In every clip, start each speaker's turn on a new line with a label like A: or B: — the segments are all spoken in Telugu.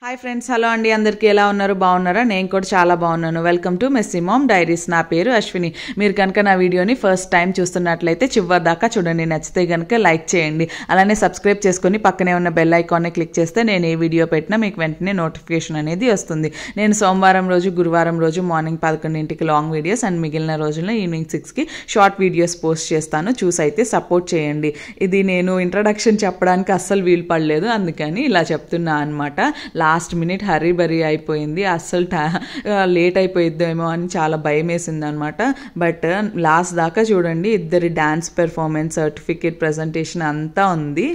A: హాయ్ ఫ్రెండ్స్, హలో అండి. అందరికీ ఎలా ఉన్నారు? బాగున్నారా? నేను కూడా చాలా బాగున్నాను. Welcome to messy mom diaries. నా పేరు అశ్విని. మీరు కనుక నా వీడియోని ఫస్ట్ టైం చూస్తున్నట్లయితే చివరి దాకా చూడండి. నచ్చితే కనుక లైక్ చేయండి. అలానే సబ్స్క్రైబ్ చేసుకొని పక్కనే ఉన్న బెల్ ఐకాన్ని క్లిక్ చేస్తే నేను ఏ వీడియో పెట్టినా మీకు వెంటనే నోటిఫికేషన్ అనేది వస్తుంది. నేను సోమవారం రోజు, గురువారం రోజు మార్నింగ్ 11ంటికి లాంగ్ వీడియోస్ అండ్ మిగిలిన రోజుల్లో ఈవినింగ్ 6కి షార్ట్ వీడియోస్ పోస్ట్ చేస్తాను. చూసి అయితే సపోర్ట్ చేయండి. ఇది నేను ఇంట్రడక్షన్ చెప్పడానికి అస్సలు వీలు పడలేదు, అందుకని ఇలా చెప్తున్నా అనమాట. లాస్ట్ మినిట్ హరీ బరీ అయిపోయింది. అస్సలు లేట్ అయిపోయిద్దేమో అని చాలా భయం వేసింది అనమాట. బట్ లాస్ట్ దాకా చూడండి. ఇద్దరి డాన్స్ పెర్ఫార్మెన్స్, సర్టిఫికేట్ ప్రజెంటేషన్ అంతా ఉంది.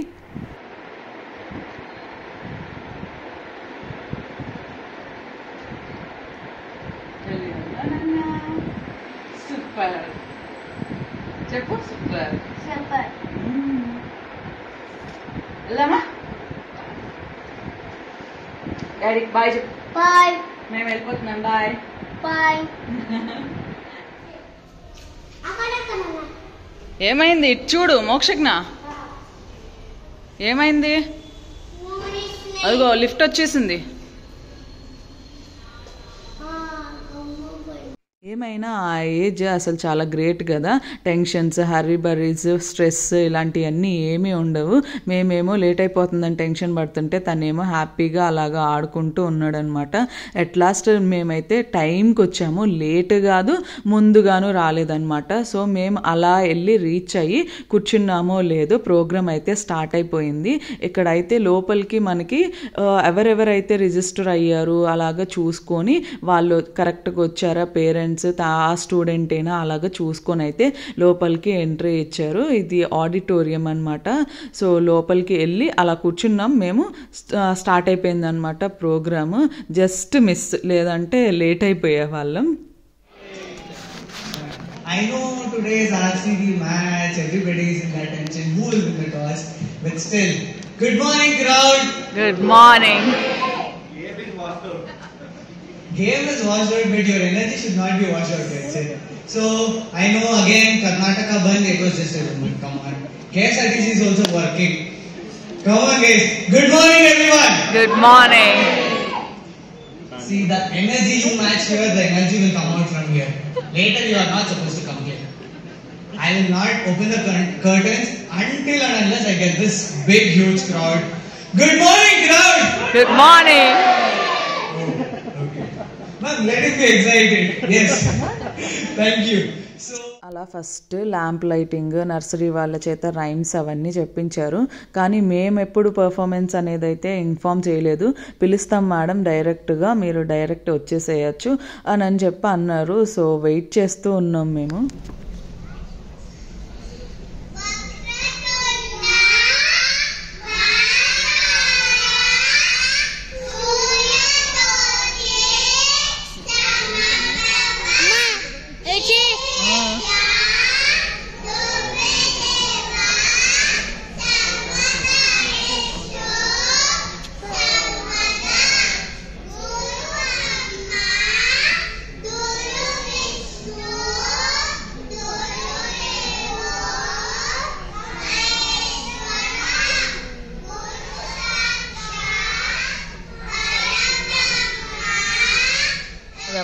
A: సూపర్ చెప్పు. Super super. వెళ్దామా? డాడీకి బాయ్ చెప్పు. బాయ్. మేము వెళ్ళిపోతున్నాం. Bye bye. ఏమైంది? ఇటు చూడు మోక్షజ్ఞ. ఏమైంది? అదిగో లిఫ్ట్ వచ్చేసింది. ఏమైనా ఆ ఏజ్ అసలు చాలా గ్రేట్ కదా. టెన్షన్స్, హర్రీ బర్రీస్, స్ట్రెస్ ఇలాంటివన్నీ ఏమీ ఉండవు. మేమేమో లేట్ అయిపోతుందని టెన్షన్ పడుతుంటే తనేమో హ్యాపీగా అలాగా ఆడుకుంటూ ఉన్నాడనమాట. అట్ లాస్ట్ మేమైతే టైంకి వచ్చాము. లేట్ కాదు, ముందుగాను రాలేదనమాట. సో మేము అలా వెళ్ళి రీచ్ అయ్యి కూర్చున్నామో లేదో ప్రోగ్రామ్ అయితే స్టార్ట్ అయిపోయింది. ఇక్కడైతే లోపలికి మనకి ఎవరెవరైతే రిజిస్టర్ అయ్యారు అలాగా చూసుకొని వాళ్ళు కరెక్ట్గా వచ్చారా, పేరెంట్స్ ఆ స్టూడెంట్ అయినా అలాగా చూసుకొని అయితే లోపలికి ఎంట్రీ ఇచ్చారు. ఇది ఆడిటోరియం అనమాట. సో లోపలికి వెళ్ళి అలా కూర్చున్నాం మేము. స్టార్ట్ అయిపోయింది అనమాట ప్రోగ్రాము. జస్ట్ మిస్, లేదంటే లేట్ అయిపోయే వాళ్ళం.
B: I know today is RCB match, everybody is in that tension, who will win the toss, but still, good morning crowd.
A: Good morning.
B: Game is washed out, but your energy should not be washed out, that's it. So, I know again Karnataka Bandh, it was just a moment, come on. KSRTC is also working. Come on guys, good morning everyone.
A: Good morning.
B: See, the energy you match here, the energy will come out from here. Later you are not supposed to complain. I will not open the curtains until and unless I get this big huge crowd. Good morning crowd.
A: Good morning.
B: Ma'am, let him be excited. Yes. Thank you. So
A: అలా ఫస్ట్ ల్యాంప్ లైటింగ్, నర్సరీ వాళ్ళ చేత రైమ్స్ అవన్నీ చెప్పించారు. కానీ మేము ఎప్పుడు పర్ఫార్మెన్స్ అనేది అయితే ఇన్ఫామ్ చేయలేదు. పిలుస్తాం మేడం డైరెక్ట్గా, మీరు డైరెక్ట్ వచ్చేసేయచ్చు అని చెప్పి అన్నారు. సో వెయిట్ చేస్తూ ఉన్నాం మేము.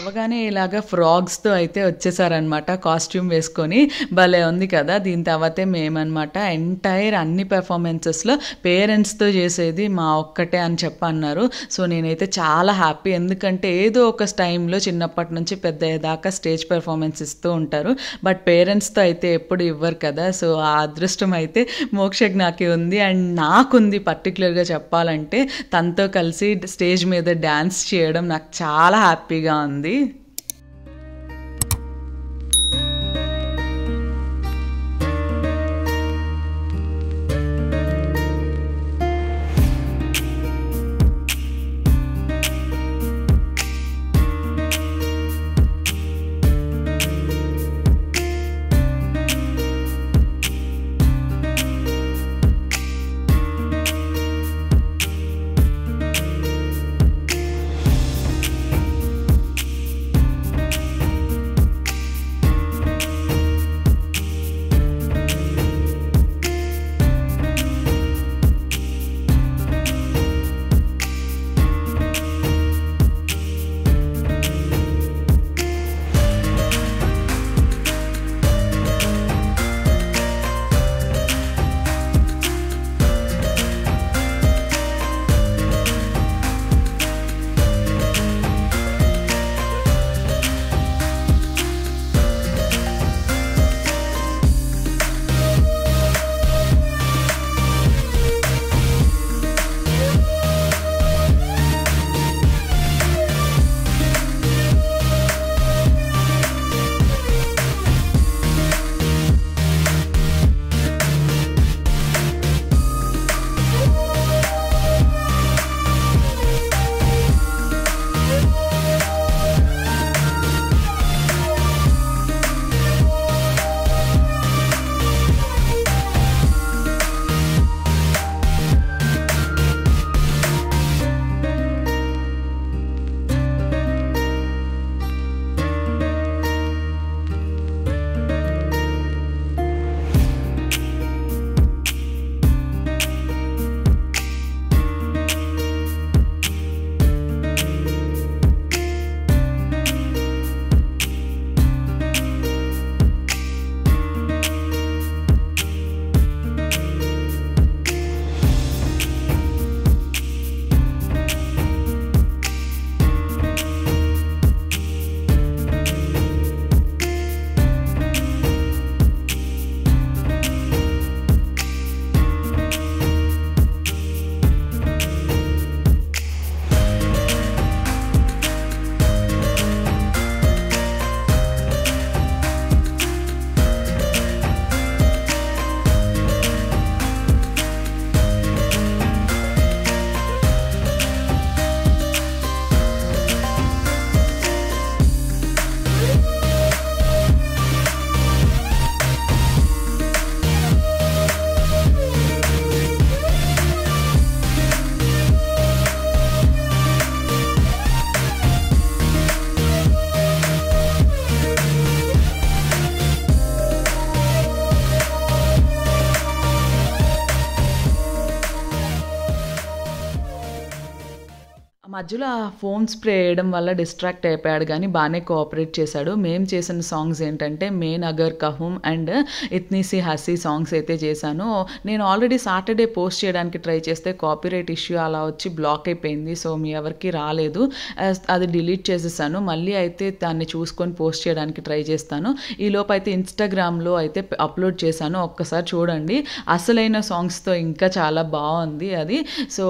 A: అవ్వగానే ఇలాగా ఫ్రాగ్స్తో అయితే వచ్చేసారనమాట, కాస్ట్యూమ్ వేసుకొని. భలే ఉంది కదా. దీని తర్వాతే మేమనమాట ఎంటైర్ అన్ని పెర్ఫార్మెన్సెస్లో పేరెంట్స్తో చేసేది మా ఒక్కటే అని చెప్పి అన్నారు. సో నేనైతే చాలా హ్యాపీ. ఎందుకంటే ఏదో ఒక టైంలో చిన్నప్పటి నుంచి పెద్ద దాకా స్టేజ్ పెర్ఫార్మెన్స్ ఇస్తూ ఉంటారు, బట్ పేరెంట్స్తో అయితే ఎప్పుడు ఇవ్వరు కదా. సో ఆ అదృష్టం అయితే మోక్షజ్ఞకి ఉంది అండ్ నాకుంది. పర్టికులర్గా చెప్పాలంటే తనతో కలిసి స్టేజ్ మీద డ్యాన్స్ చేయడం నాకు చాలా హ్యాపీగా ఉంది. మధ్యలో ఆ ఫోన్ స్ప్రే వేయడం వల్ల డిస్ట్రాక్ట్ అయిపోయాడు కానీ బాగానే కోఆపరేట్ చేశాడు. మేము చేసిన సాంగ్స్ ఏంటంటే మెయిన్ అగర్ కహూమ్ అండ్ ఇత్నీ సి హసీ సాంగ్స్ అయితే చేశాను. నేను ఆల్రెడీ సాటర్డే పోస్ట్ చేయడానికి ట్రై చేస్తే కాపీరైట్ ఇష్యూ అలా వచ్చి బ్లాక్ అయిపోయింది. సో మీ ఎవరికి రాలేదు, అది డిలీట్ చేసేసాను. మళ్ళీ అయితే దాన్ని చూసుకొని పోస్ట్ చేయడానికి ట్రై చేస్తాను. ఈలోపు అయితే ఇన్స్టాగ్రామ్లో అయితే అప్లోడ్ చేశాను, ఒక్కసారి చూడండి. అసలైన సాంగ్స్తో ఇంకా చాలా బాగుంది అది. సో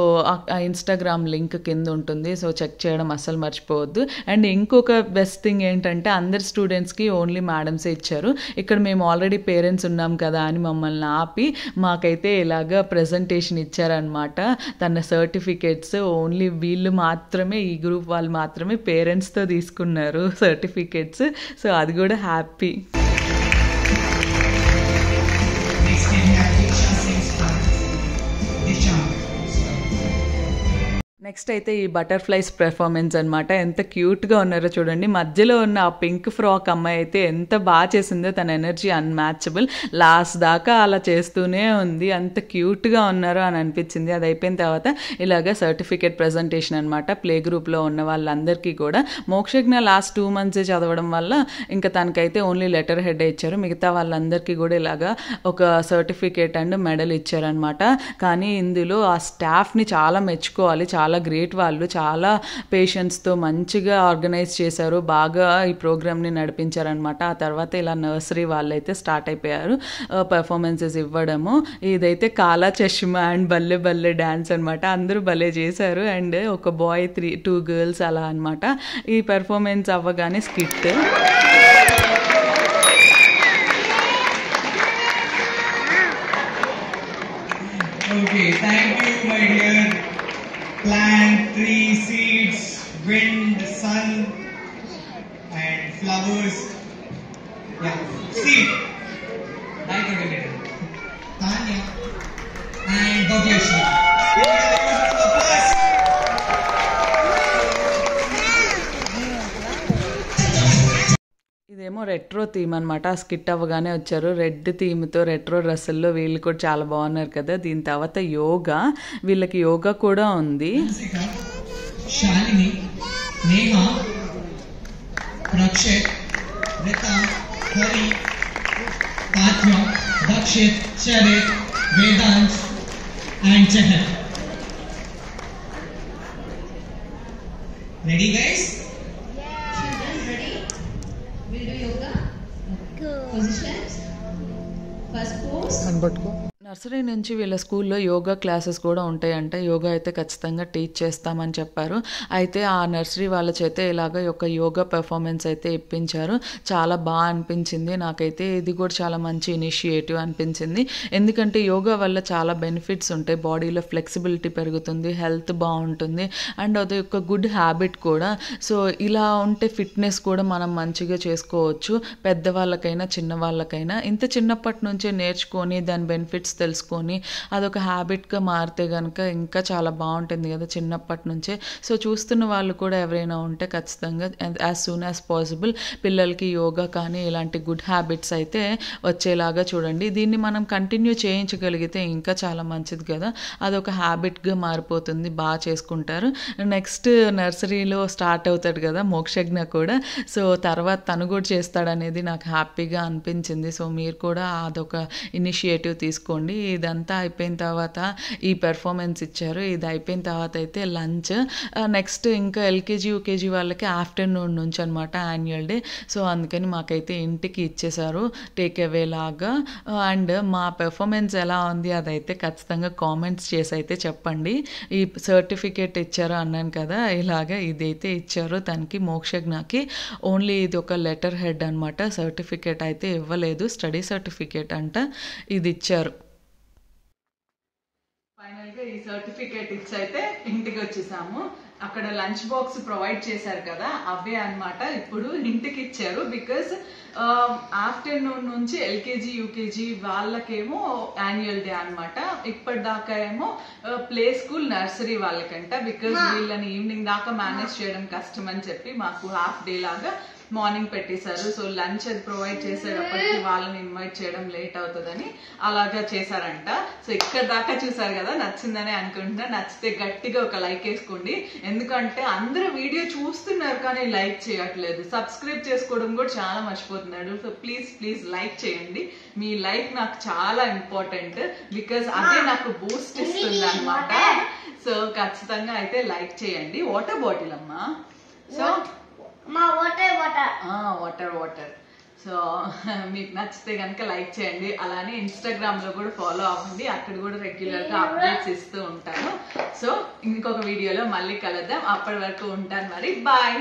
A: ఆ ఇన్స్టాగ్రామ్ లింక్ కింద ఉంటుంది, సో చెక్ చేయడం అస్సలు మర్చిపోవద్దు. అండ్ ఇంకొక బెస్ట్ థింగ్ ఏంటంటే అందరి స్టూడెంట్స్కి ఓన్లీ మేడమ్సే ఇచ్చారు. ఇక్కడ మేము ఆల్రెడీ పేరెంట్స్ ఉన్నాం కదా అని మమ్మల్ని ఆపి మాకైతే ఇలాగ ప్రెజెంటేషన్ ఇచ్చారనమాట. తన సర్టిఫికేట్స్ ఓన్లీ వీళ్ళు మాత్రమే, ఈ గ్రూప్ వాళ్ళు మాత్రమే పేరెంట్స్తో తీసుకున్నారు సర్టిఫికేట్స్. సో అది కూడా హ్యాపీ. నెక్స్ట్ అయితే ఈ బటర్ఫ్లైస్ పెర్ఫార్మెన్స్ అనమాట. ఎంత క్యూట్గా ఉన్నారో చూడండి. మధ్యలో ఉన్న ఆ పింక్ ఫ్రాక్ అమ్మాయి అయితే ఎంత బాగా చేసిందో, తన ఎనర్జీ అన్మ్యాచబుల్. లాస్ట్ దాకా అలా చేస్తూనే ఉంది, అంత క్యూట్గా ఉన్నారో అని అనిపించింది. అది అయిపోయిన తర్వాత ఇలాగ సర్టిఫికేట్ ప్రజెంటేషన్ అనమాట. ప్లే గ్రూప్లో ఉన్న వాళ్ళందరికీ కూడా. మోక్షజ్ఞ లాస్ట్ 2 months చదవడం వల్ల ఇంకా తనకైతే ఓన్లీ లెటర్ హెడ్ ఇచ్చారు. మిగతా వాళ్ళందరికీ కూడా ఇలాగా ఒక సర్టిఫికేట్ అండ్ మెడల్ ఇచ్చారనమాట. కానీ ఇందులో ఆ స్టాఫ్ని చాలా మెచ్చుకోవాలి, చాలా గ్రేట్. వాళ్ళు చాలా పేషెన్స్తో మంచిగా ఆర్గనైజ్ చేశారు, బాగా ఈ ప్రోగ్రామ్ని నడిపించారనమాట. ఆ తర్వాత ఇలా నర్సరీ వాళ్ళైతే స్టార్ట్ అయిపోయారు పర్ఫార్మెన్సెస్ ఇవ్వడము. ఇదైతే కాలా చష్మా అండ్ బల్లె బల్లె డ్యాన్స్ అనమాట. అందరూ భలే చేశారు. అండ్ ఒక బాయ్ 2 girls అలా అనమాట. ఈ పెర్ఫార్మెన్స్ అవ్వగానే skit.
B: Okay, thank you, my dear plant, tree, seeds, wind, sun, and flowers. Yeah, seed. Thank you, Tanya and Bhavyashri.
A: ఇదేమో రెట్రో థీమ్ అనమాట. ఆ స్కిట్ అవ్వగానే వచ్చారు రెడ్ థీమ్తో, రెట్రో డ్రెస్సుల్లో. వీళ్ళు కూడా చాలా బాగున్నారు కదా. దీని తర్వాత యోగా, వీళ్ళకి యోగా కూడా ఉంది.
B: శాలిని, నేహా, రక్షిత్, రితా, హరి, ఆత్మ, Dakshit, Charith, Vedant and Chahal. Ready guys?
C: Ready? We'll do yoga. Positions. First pose.
A: Nursery నుంచి వీళ్ళ స్కూల్లో యోగా క్లాసెస్ కూడా ఉంటాయంట. యోగా అయితే ఖచ్చితంగా టీచ్ చేస్తామని చెప్పారు. అయితే ఆ నర్సరీ వాళ్ళ చేత ఇలాగ ఒక యోగా పెర్ఫార్మెన్స్ అయితే ఇప్పించారు. చాలా బాగా అనిపించింది నాకైతే. ఇది కూడా చాలా మంచి ఇనిషియేటివ్ అనిపించింది. ఎందుకంటే యోగా వల్ల చాలా బెనిఫిట్స్ ఉంటాయి. బాడీలో ఫ్లెక్సిబిలిటీ పెరుగుతుంది, హెల్త్ బాగుంటుంది, అండ్ అది ఒక గుడ్ హ్యాబిట్ కూడా. సో ఇలా ఉంటే ఫిట్నెస్ కూడా మనం మంచిగా చేసుకోవచ్చు. పెద్దవాళ్ళకైనా చిన్నవాళ్ళకైనా ఇంత చిన్నప్పటి నుంచే నేర్చుకొని దాని బెనిఫిట్స్ తెలుసుకొని అదొక హ్యాబిట్గా మారితే కనుక ఇంకా చాలా బాగుంటుంది కదా చిన్నప్పటి నుంచే. సో చూస్తున్న వాళ్ళు కూడా ఎవరైనా ఉంటే ఖచ్చితంగా యాజ్ సూన్ యాజ్ పాసిబుల్ పిల్లలకి యోగా కానీ ఇలాంటి గుడ్ హ్యాబిట్స్ అయితే వచ్చేలాగా చూడండి. దీన్ని మనం కంటిన్యూ చేయించగలిగితే ఇంకా చాలా మంచిది కదా. అదొక హ్యాబిట్గా మారిపోతుంది, బాగా చేసుకుంటారు. నెక్స్ట్ నర్సరీలో స్టార్ట్ అవుతాడు కదా మోక్షజ్ఞ కూడా. సో తర్వాత తను కూడా చేస్తాడనేది నాకు హ్యాపీగా అనిపించింది. సో మీరు కూడా అదొక ఇనిషియేటివ్ తీసుకోండి. ఇదంతా అయిపోయిన తర్వాత ఈ పెర్ఫార్మెన్స్ ఇచ్చారు. ఇది అయిపోయిన తర్వాత అయితే లంచ్. నెక్స్ట్ ఇంకా ఎల్కేజీ యూకేజీ వాళ్ళకి ఆఫ్టర్నూన్ నుంచి అనమాట యాన్యువల్ డే. సో అందుకని మాకైతే ఇంటికి ఇచ్చేసారు టేక్ అవే లాగా. అండ్ మా పెర్ఫార్మెన్స్ ఎలా ఉంది అదైతే ఖచ్చితంగా కామెంట్స్ చేసి అయితే చెప్పండి. ఈ సర్టిఫికేట్ ఇచ్చారు అన్నాను కదా, ఇలాగ ఇదైతే ఇచ్చారు తనకి మోక్షజ్ఞకి. ఓన్లీ ఇది ఒక లెటర్ హెడ్ అనమాట, సర్టిఫికేట్ అయితే ఇవ్వలేదు. స్టడీ సర్టిఫికేట్ అంట, ఇది ఇచ్చారు. ఫైనల్గా ఈ సర్టిఫికేట్ ఇచ్చి అయితే ఇంటికి వచ్చేసాము. అక్కడ లంచ్ బాక్స్ ప్రొవైడ్ చేశారు కదా అవే అనమాట ఇప్పుడు ఇంటికి ఇచ్చారు. బికాస్ ఆఫ్టర్నూన్ నుంచి ఎల్కేజీ యూకేజీ వాళ్ళకేమో యాన్యువల్ డే అనమాట. ఇప్పటిదాకా ఏమో ప్లే స్కూల్ నర్సరీ వాళ్ళకంట. బికాస్ వీళ్ళని ఈవినింగ్ దాకా మేనేజ్ చేయడం కష్టం అని చెప్పి మాకు హాఫ్ డే లాగా మార్నింగ్ పెట్టేశారు. సో లంచ్ అది ప్రొవైడ్ చేసేటప్పటికి వాళ్ళని ఇన్వైట్ చేయడం లేట్ అవుతుందని అలాగా చేశారంట. సో ఇక్కడ దాకా చూసారు కదా, నచ్చిందని అనుకుంటున్నా. నచ్చితే గట్టిగా ఒక లైక్ వేసుకోండి, ఎందుకంటే అందరూ వీడియో చూస్తున్నారు కానీ లైక్ చేయట్లేదు. సబ్స్క్రైబ్ చేసుకోవడం కూడా చాలా మర్చిపోతున్నారు. సో ప్లీజ్ లైక్ చేయండి. మీ లైక్ నాకు చాలా ఇంపార్టెంట్, బికాస్ అదే నాకు బూస్ట్ ఇస్తుంది అనమాట. సో ఖచ్చితంగా అయితే లైక్ చేయండి. వాటర్ బాటిల్ అమ్మా. So water. సో మీకు నచ్చితే కనుక లైక్ చేయండి. అలానే ఇన్స్టాగ్రామ్ లో కూడా ఫాలో అవ్వండి, అక్కడ కూడా రెగ్యులర్ గా అప్డేట్స్ ఇస్తూ ఉంటాను. సో ఇంకొక వీడియోలో మళ్ళీ కలుద్దాం. అప్పటి వరకు ఉంటాను మరి. బాయ్.